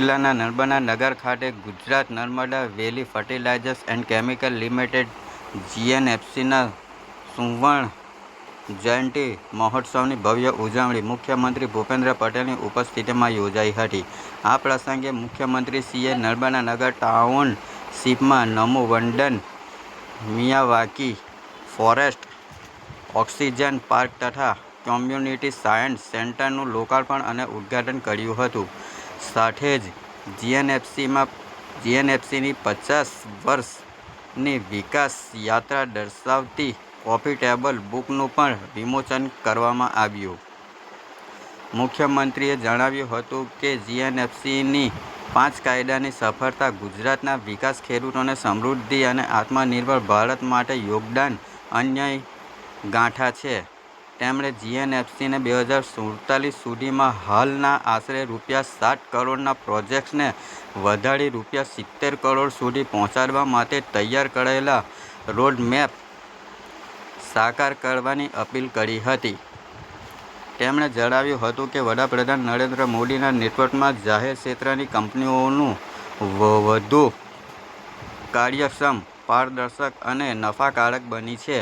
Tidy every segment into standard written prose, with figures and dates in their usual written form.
જિલ્લાના નર્મદા નગર ખાતે ગુજરાત નર્મદા વેલી fertilizers and chemical limited GNFCના સુવર્ણ જયંતિ મહોત્સવની ભવ્ય ઉજવણી મુખ્યમંત્રી ભૂપેન્દ્ર પટેલની ઉપસ્થિતિમાં યોજાઈ હતી। આ પ્રસંગે મુખ્યમંત્રીશ્રીએ નર્મદા નગર ટાઉનશીપમાં નમો વંદન મિયાવાકી ફોરેસ્ટ ઓક્સિજન પાર્ક તથા કોમ્યુનિટી સાયન્સ સેન્ટરનું લોકાર્પણ અને ઉદ્ઘાટન કર્યું હતું। સાથે જ GNFCની 50 વર્ષની વિકાસ યાત્રા દર્શાવતી કોફી ટેબલ બુકનું પણ વિમોચન કરવામાં આવ્યું। મુખ્યમંત્રીએ જણાવ્યું હતું કે GNFCની 5 કાયદાની સફળતા ગુજરાતના વિકાસ, ખેડૂતોને સમૃદ્ધિ અને આત્મનિર્ભર ભારત માટે યોગદાન અન્ય ગાંઠા છે। તેમણે GNFCને 2047 સુધીમાં હાલના આશરે ₹7 કરોડના પ્રોજેક્ટ્સને વધારી ₹70 કરોડ સુધી પહોંચાડવા માટે તૈયાર કરાયેલા રોડમેપ સાકાર કરવાની અપીલ કરી હતી। તેમણે જણાવ્યું હતું કે વડાપ્રધાન નરેન્દ્ર મોદીના નેતૃત્વમાં જાહેર ક્ષેત્રની કંપનીઓનું વધુ કાર્યક્ષમ, પારદર્શક અને નફાકારક બની છે।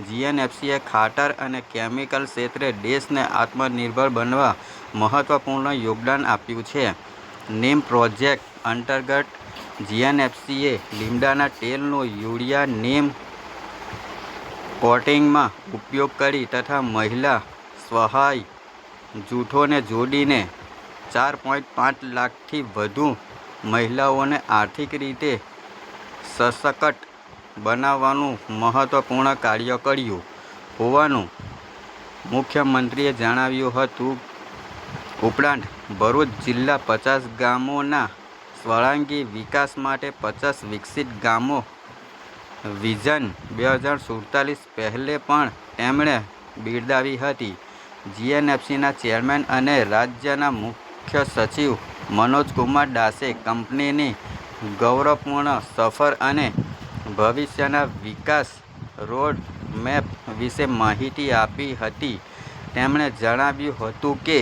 GNFCએ ખાતર અને કેમિકલ ક્ષેત્રે દેશને આત્મનિર્ભર બનવા મહત્વપૂર્ણ યોગદાન આપ્યું છે। નીમ પ્રોજેક્ટ અંતર્ગત GNFCએ લીમડાના તેલનો યુરિયા નીમ કોટિંગમાં ઉપયોગ કરી તથા મહિલા સ્વસહાય જૂથોને જોડીને 4.5 લાખથી વધુ મહિલાઓને આર્થિક રીતે સશક્ત બનાવવાનું મહત્વપૂર્ણ કાર્ય કર્યું હોવાનું મુખ્યમંત્રીએ જણાવ્યું હતું। ઉપરાંત ભરૂચ જિલ્લા 50 ગામોના સર્વાંગી વિકાસ માટે 50 વિકસિત ગામો વિઝન 2047 પહેલે પણ તેમણે બિરદાવી હતી। GNFCના ચેરમેન અને રાજ્યના મુખ્ય સચિવ મનોજકુમાર દાસે કંપનીની ગૌરવપૂર્ણ સફર અને ભવિષ્યના વિકાસ રોડ મેપ વિશે માહિતી આપી હતી। તેમણે જણાવ્યું હતું કે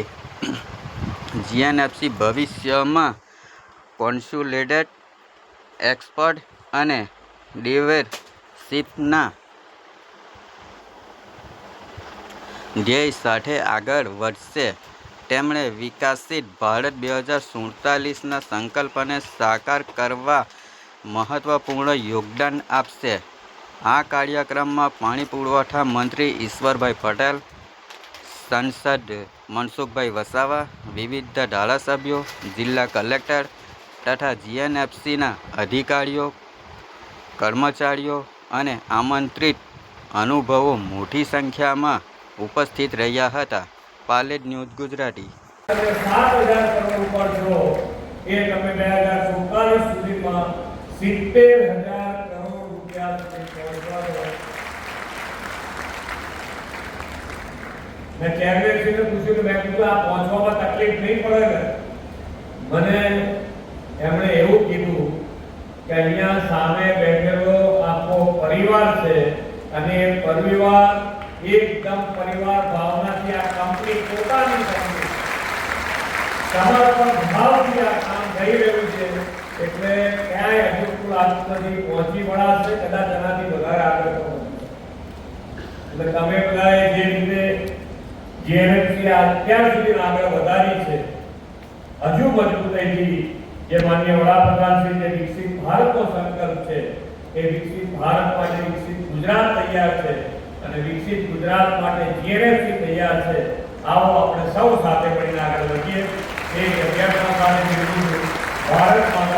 GNFC ભવિષ્યમાં કોન્સોલિડેટેડ એક્સપોર્ટ અને ડિવર્સિફિકેશનના ધ્યેય સાથે આગળ વધશે। તેમણે વિકસિત ભારત 2047ના સંકલ્પને સાકાર કરવા મહત્વપૂર્ણ યોગદાન આપશે। આ કાર્યક્રમમાં પાણી પુરવઠા મંત્રી ઈશ્વરભાઈ પટેલ, સાંસદ મનસુખભાઈ વસાવા, વિવિધ ધારાસભ્યો, જિલ્લા કલેક્ટર તથા GNFCના અધિકારીઓ, કર્મચારીઓ અને આમંત્રિત મહાનુભાવો મોટી સંખ્યામાં ઉપસ્થિત રહ્યા હતા। પાલેજ ન્યૂઝ ગુજરાતી। 7,000 કરોડ ઉપર જો એ તમે 2047 સુધીમાં 70,000 કરોડ રૂપિયા સુધી પહોંચવાનો। મેં ચેરમેનશ્રીને પૂછ્યું કે મેં કીધું આ પહોંચવામાં તકલીફ નહીં પડે ને? મને એમણે એવું કીધું કે અહીંયા સામે બેઠેલો આખો પરિવાર છે અને એ પરિવાર એકદમ પરિવાર ભાવનાથી આ કંપની પોતાની કંપની સમર્પણ ભાવથી આ કામ થઈ રહ્યું છે। એટલે ક્યાંય હજુ આજ સુધી પહોંચી વળાશે, કદાચ એનાથી વધારે આગળ પણ એટલે તમે બધાએ જે રીતે GNFC અત્યાર સુધી આગળ વધારી છે, હજુ મજબૂતાઈથી જે માનનીય વડાપ્રધાન શ્રી જે વિકસિત ભારતનો સંકલ્પ છે એ વિકસિત ભારત માટે વિકસિત ગુજરાત તૈયાર છે અને વિકસિત ગુજરાત માટે GNFC તૈયાર છે। આવો આપણે સૌ સાથે મળીને આગળ વધીએ। એક અભ્યાસના સાથે ભારત માતા